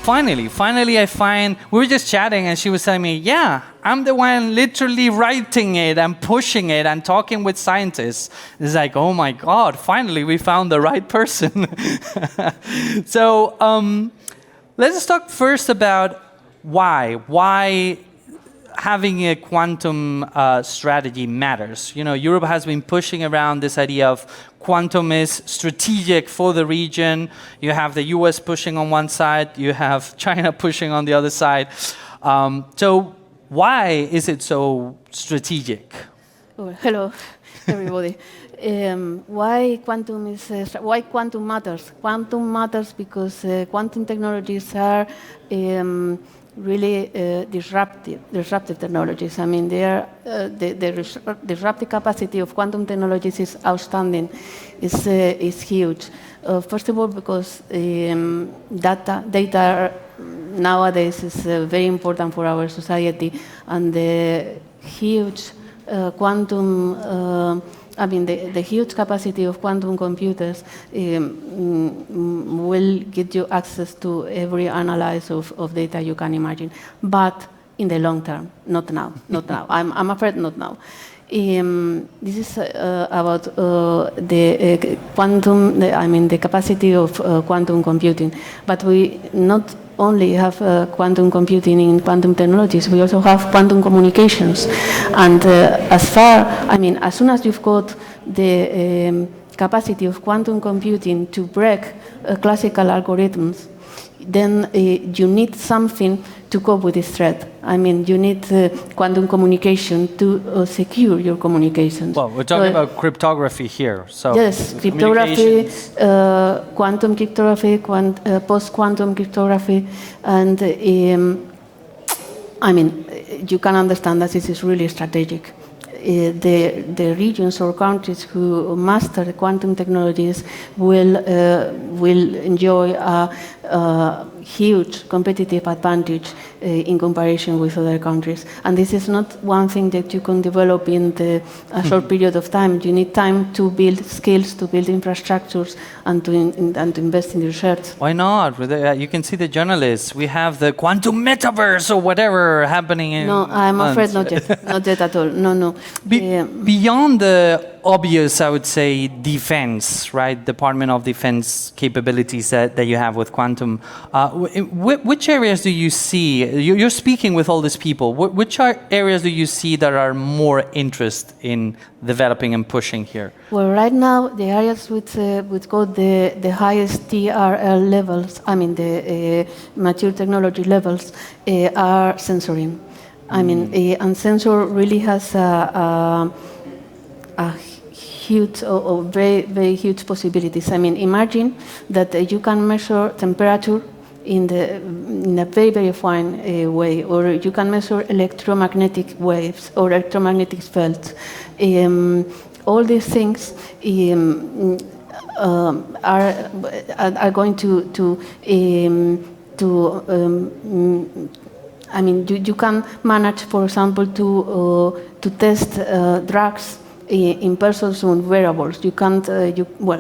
finally I find, we were just chatting and she was telling me, yeah, I'm the one literally writing it and pushing it and talking with scientists. It's like, oh my God, finally we found the right person. So let's talk first about why having a quantum strategy matters. You know, Europe has been pushing around this idea of quantum is strategic for the region. You have the US pushing on one side, you have China pushing on the other side. So why is it so strategic? Oh, hello, everybody. Why quantum matters? Quantum matters because quantum technologies are really disruptive technologies. I mean, they are, the disruptive capacity of quantum technologies is outstanding, is huge. First of all, because data nowadays is very important for our society, and the huge quantum the huge capacity of quantum computers will get you access to every analysis of data you can imagine, but in the long term, not now, not now. I'm afraid not now. This is about the quantum, the capacity of quantum computing, but we not only have quantum computing in quantum technologies, we also have quantum communications. And as soon as you've got the capacity of quantum computing to break classical algorithms, then you need something to cope with this threat. I mean, you need quantum communication to secure your communications. Well, we're talking about cryptography here. So yes, cryptography, quantum cryptography, post-quantum cryptography, and you can understand that this is really strategic. The regions or countries who master the quantum technologies will enjoy a huge competitive advantage in comparison with other countries. And this is not one thing that you can develop in a short period of time. You need time to build skills, to build infrastructures, and to invest in research. Why not? You can see the journalists. We have the quantum metaverse or whatever happening in... No, I'm afraid not yet. Not yet at all. No. Beyond the obvious, I would say, defense, right? Department of Defense capabilities that you have with quantum. Which areas do you see? You're speaking with all these people. Which areas do you see that are more interest in developing and pushing here? Well, right now, the areas which got the highest TRL levels, the mature technology levels, are sensoring. And sensor really has a huge or very, very huge possibilities. Imagine that you can measure temperature in a very, very fine way, or you can measure electromagnetic waves or electromagnetic fields. All these things are going you can manage, for example, to test drugs in persons on wearables. You can't,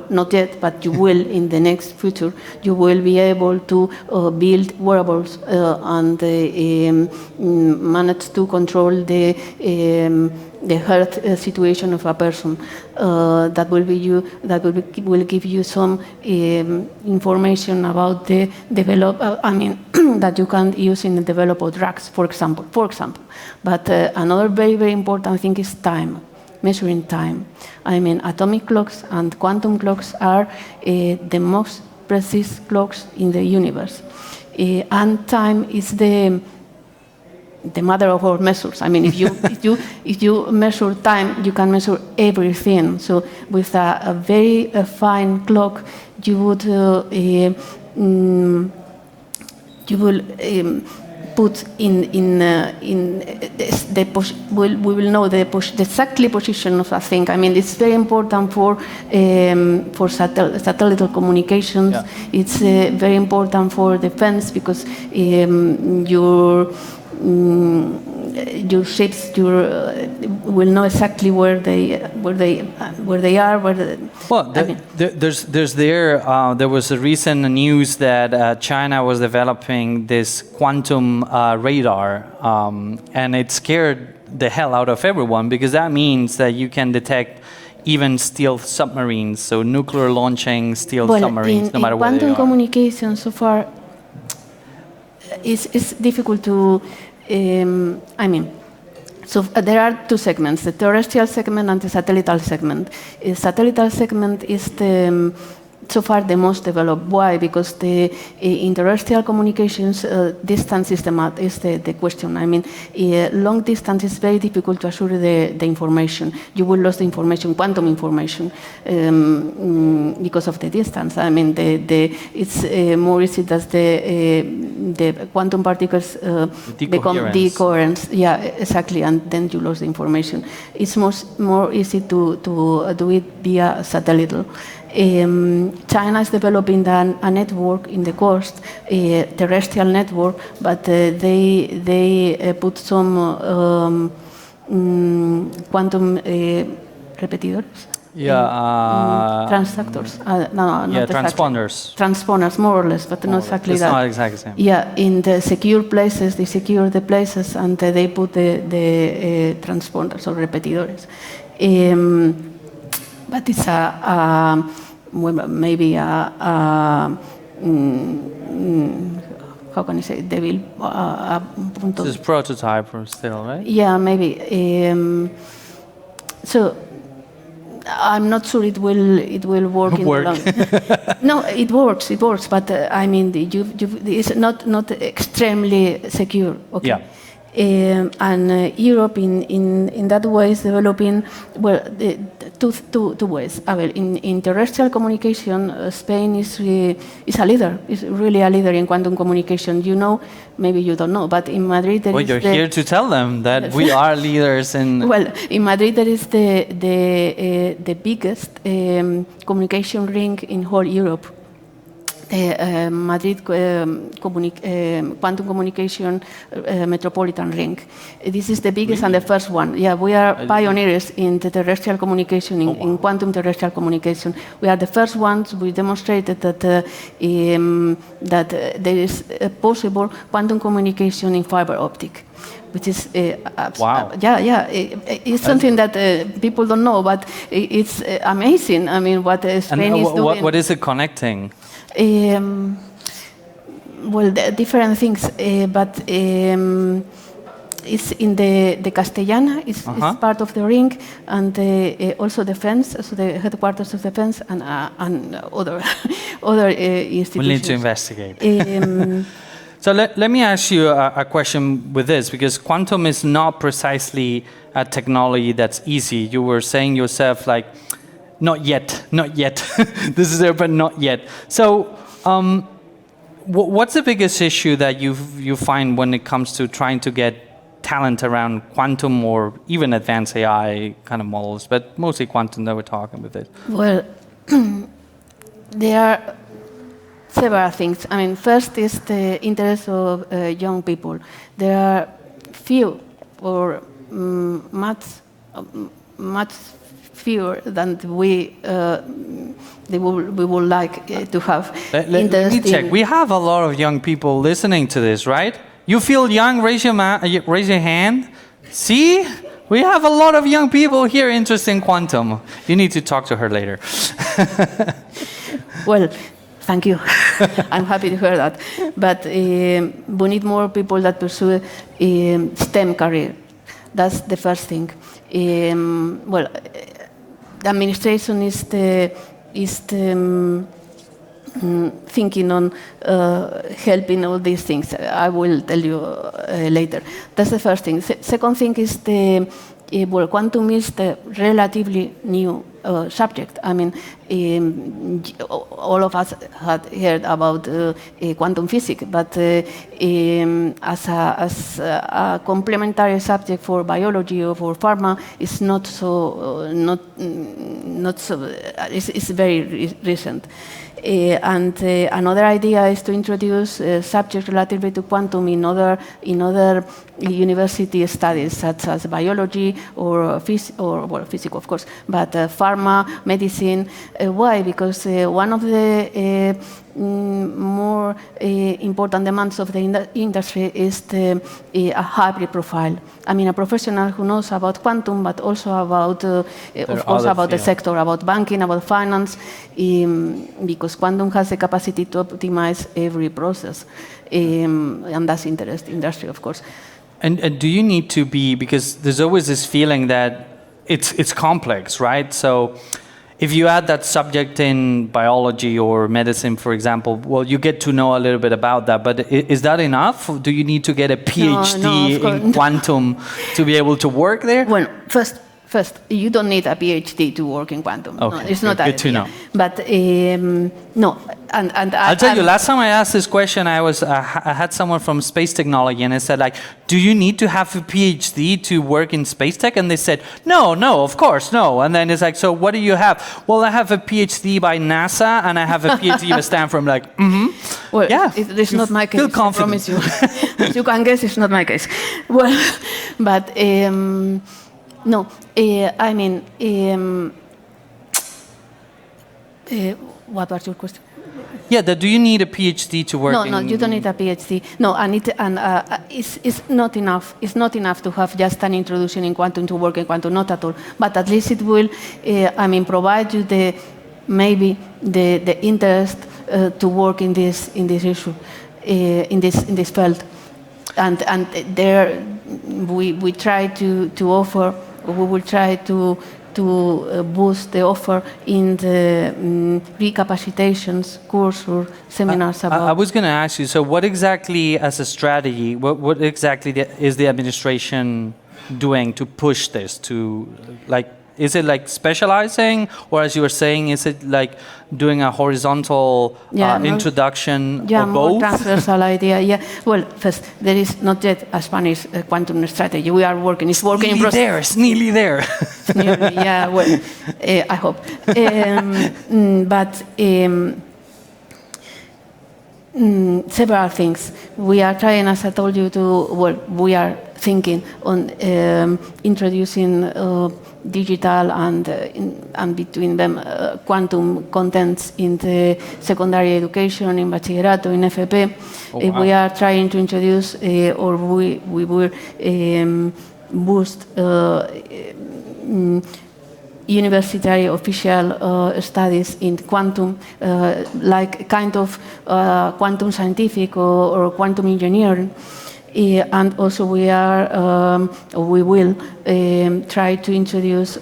not yet, but you will in the next future. You will be able to build wearables and manage to control the health situation of a person. That will give you some information about the that you can use in the develop of drugs, for example. But another very, very important thing is time. Measuring time. Atomic clocks and quantum clocks are the most precise clocks in the universe. And time is the mother of all measures. If you measure time, you can measure everything. So with a very fine clock, you would put we will know the exactly position of a thing. It's very important for satellite communications. Yeah. It's very important for defense because your ships will know exactly where they are. Well, there was a recent news that China was developing this quantum radar, and it scared the hell out of everyone, because that means that you can detect even stealth submarines, so nuclear launching stealth submarines, no matter where they are. Quantum communication so far is difficult to. So there are two segments: the terrestrial segment and the satellite segment. The satellite segment is so far the most developed. Why? Because in terrestrial communications, distance is the question. I mean, long distance is very difficult to assure the information. You will lose the information, quantum information, because of the distance. I mean, it's more easy that the quantum particles become decoherent. Yeah, exactly, and then you lose the information. It's more easy to do it via satellite. China is developing a network in the coast, a terrestrial network, but they put some quantum repetidores. Transductors. Transponders. Transponders, more or less, but not exactly it's that. It's not exactly the same. Yeah, in the secure places, they secure the places, and they put the transponders or repetidores. But it's maybe how can I say, This is prototype still, right? Yeah, maybe. So I'm not sure it will work in the long. No, it works, but I mean, it's not extremely secure. Okay. Yeah. And Europe in that way is developing two ways. In terrestrial communication, Spain is a leader. Is really a leader in quantum communication. You know, maybe you don't know, but in Madrid there is you're here to tell them that we are leaders in. Well, in Madrid there is the biggest communication ring in whole Europe. Madrid Quantum Communication Metropolitan Ring. This is the biggest and the first one. Yeah, we are pioneers in the terrestrial communication, in quantum terrestrial communication. We are the first ones. We demonstrated that there is possible quantum communication in fiber optic, which is wow. It's something that people don't know, but it's amazing. I mean, what Spain is doing. What is it connecting? Well, different things, but it's in the Castellana. It's part of the ring, and also the fence, so the headquarters of the fence, and other institutions. We'll need to investigate. So let me ask you a question with this, because quantum is not precisely a technology that's easy. You were saying yourself, like, not yet. This is there, but not yet. So what's the biggest issue that you find when it comes to trying to get talent around quantum or even advanced AI kind of models, but mostly quantum that we're talking with it? Well, there are several things. I mean, first is the interest of young people. There are few or much fewer than we would like to have. Let me check. We have a lot of young people listening to this, right? You feel young? Raise your hand. See? We have a lot of young people here interested in quantum. You need to talk to her later. Well, thank you. I'm happy to hear that. But we need more people that pursue STEM career. That's the first thing. Well, the administration is thinking on helping all these things. I will tell you later. That's the first thing. Second thing is quantum is the relatively new subject. I mean, all of us had heard about quantum physics, but as a complementary subject for biology or for pharma, it's not so. It's very recent. Another idea is to introduce subjects related to quantum in other university studies, such as biology or physics, of course, but pharma, medicine. Why? Because one of the more important demands of the industry is a hybrid profile. I mean, a professional who knows about quantum, but also about, of course, about the sector, about banking, about finance, because quantum has the capacity to optimize every process, and that's industry, of course. And do you need to be, because there's always this feeling that it's complex, right? So if you add that subject in biology or medicine, for example, well, you get to know a little bit about that, but is that enough? Do you need to get a PhD in quantum to be able to work there? Well, first, you don't need a PhD to work in quantum. Okay, no, it's not good to know. But no, and I'll tell you. Last time I asked this question, I had someone from space technology, and I said, like, do you need to have a PhD to work in space tech? And they said, no, of course, no. And then it's like, so what do you have? Well, I have a PhD by NASA, and I have a PhD by Stanford. I'm like, Well, yeah, it's not my case. Feel confident. I promise you. You can guess it's not my case. Well, but. No, I mean, what was your question? Yeah, do you need a PhD to work? No, you don't need a PhD. No, it's not enough. It's not enough to have just an introduction in quantum to work in quantum, not at all. But at least it will, provide you maybe the interest to work in this issue, in this field, and there we try to offer. We will try to boost the offer in the recapacitations course or seminars about. I was going to ask you, so what exactly as a strategy, what exactly is the administration doing to push this to, like, is it like specializing, or as you were saying, is it like doing a horizontal introduction, or both? More transversal idea. Yeah. Well, first, there is not yet a Spanish quantum strategy. We are working. It's working in process. It's nearly there. Nearly, yeah. Well, I hope. But several things. We are trying, as I told you, we are thinking on introducing digital and between them quantum contents in the secondary education, in bachillerato, in FP. Wow. We are trying to introduce, or we will boost university official studies in quantum, like kind of quantum scientific or quantum engineering. And also we will try to introduce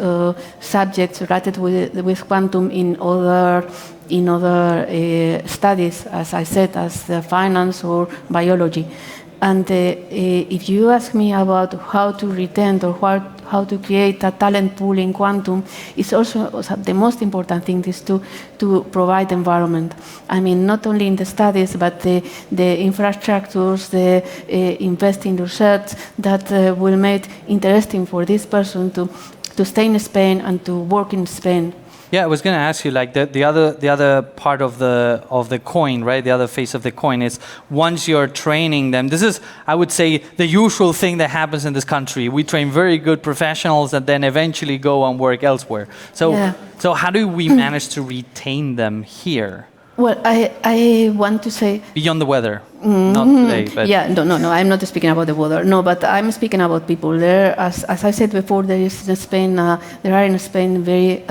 subjects related with quantum in other studies, as I said, as the finance or biology. And if you ask me about how to retain or how to create a talent pool in quantum, it's also the most important thing is to provide environment. I mean, not only in the studies, but the infrastructures, the invest in research that will make interesting for this person to stay in Spain and to work in Spain. Yeah, I was going to ask you, like the other part of the coin, right? The other face of the coin is once you're training them. This is, I would say, the usual thing that happens in this country. We train very good professionals and then eventually go and work elsewhere. So how do we manage to retain them here? Well, I want to say beyond the weather. Not today, but yeah, no. I'm not speaking about the weather. No, but I'm speaking about people. There, as I said before, there is in Spain. There are in Spain very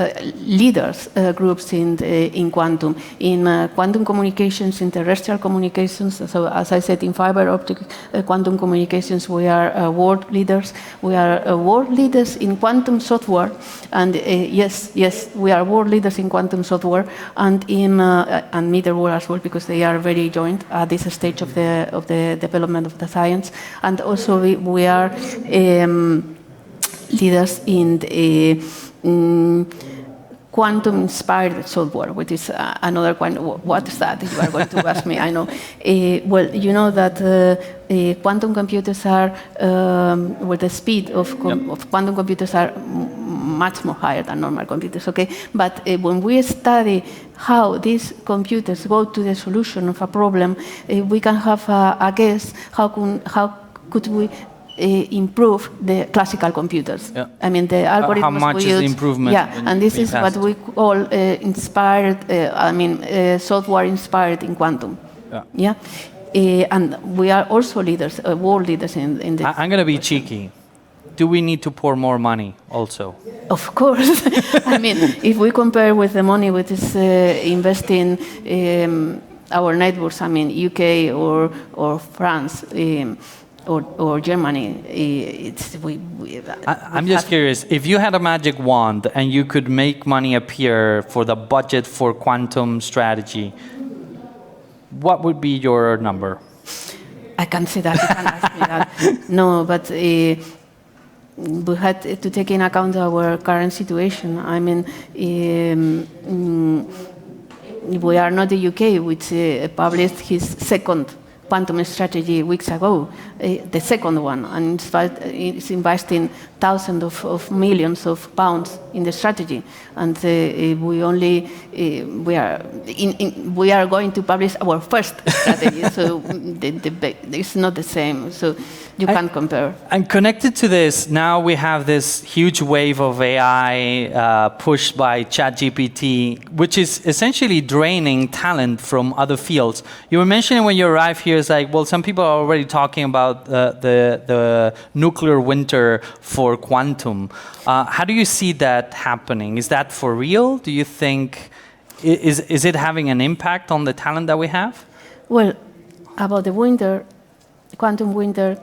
leaders groups in quantum, in quantum communications, in terrestrial communications. So, as I said, in fiber optic quantum communications, we are world leaders. We are world leaders in quantum software, and yes, we are world leaders in quantum software and in and middleware as well, because they are very joint at this stage of the development of the science. And also we are leaders in the quantum-inspired software, which is another one. What is that? You are going to ask me. I know. Well, you know that quantum computers are, with the speed of quantum computers are much more higher than normal computers, okay? But when we study how these computers go to the solution of a problem, we can have a guess how could we improve the classical computers. Yeah. I mean, the algorithms how much we is the use, improvement yeah, when and this we is what passed? we call inspired, software inspired in quantum. Yeah. And we are also leaders, world leaders in this. I'm going to be cheeky. Do we need to pour more money also? Of course. I mean, if we compare with the money which is investing our networks, I mean, UK or France or Germany, I'm just curious, if you had a magic wand and you could make money appear for the budget for quantum strategy, what would be your number? I can't say that. You can ask me that. No, but we had to take in account our current situation. I mean, we are not the UK, which published his second quantum strategy weeks ago, the second one, and it's investing thousands of millions of pounds in the strategy, and we are going to publish our first strategy, so it's not the same. So you can't compare. And connected to this, now we have this huge wave of AI pushed by ChatGPT, which is essentially draining talent from other fields. You were mentioning when you arrived here, it's like, well, some people are already talking about the nuclear winter for quantum. How do you see that happening? Is that for real? Do you think, is it having an impact on the talent that we have? Well, about the winter, quantum winter,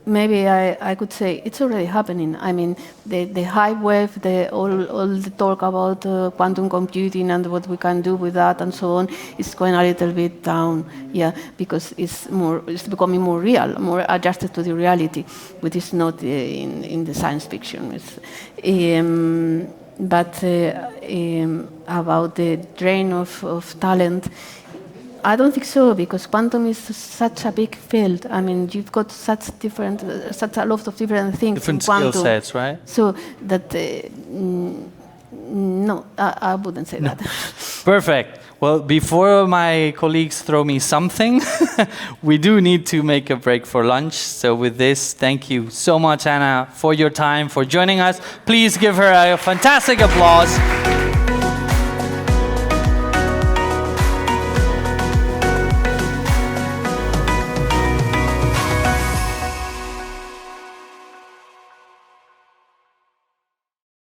maybe I could say it's already happening. I mean, the hype wave, all the talk about quantum computing and what we can do with that and so on is going a little bit down, yeah, because it's becoming more real, more adjusted to the reality, which is not in the science fiction. But about the drain of talent, I don't think so, because quantum is such a big field. I mean, you've got such a lot of different things. Different in quantum. skill sets, right? So that, no, I wouldn't say that. Perfect. Well, before my colleagues throw me something, we do need to make a break for lunch. So with this, thank you so much, Anna, for your time, for joining us. Please give her a fantastic applause.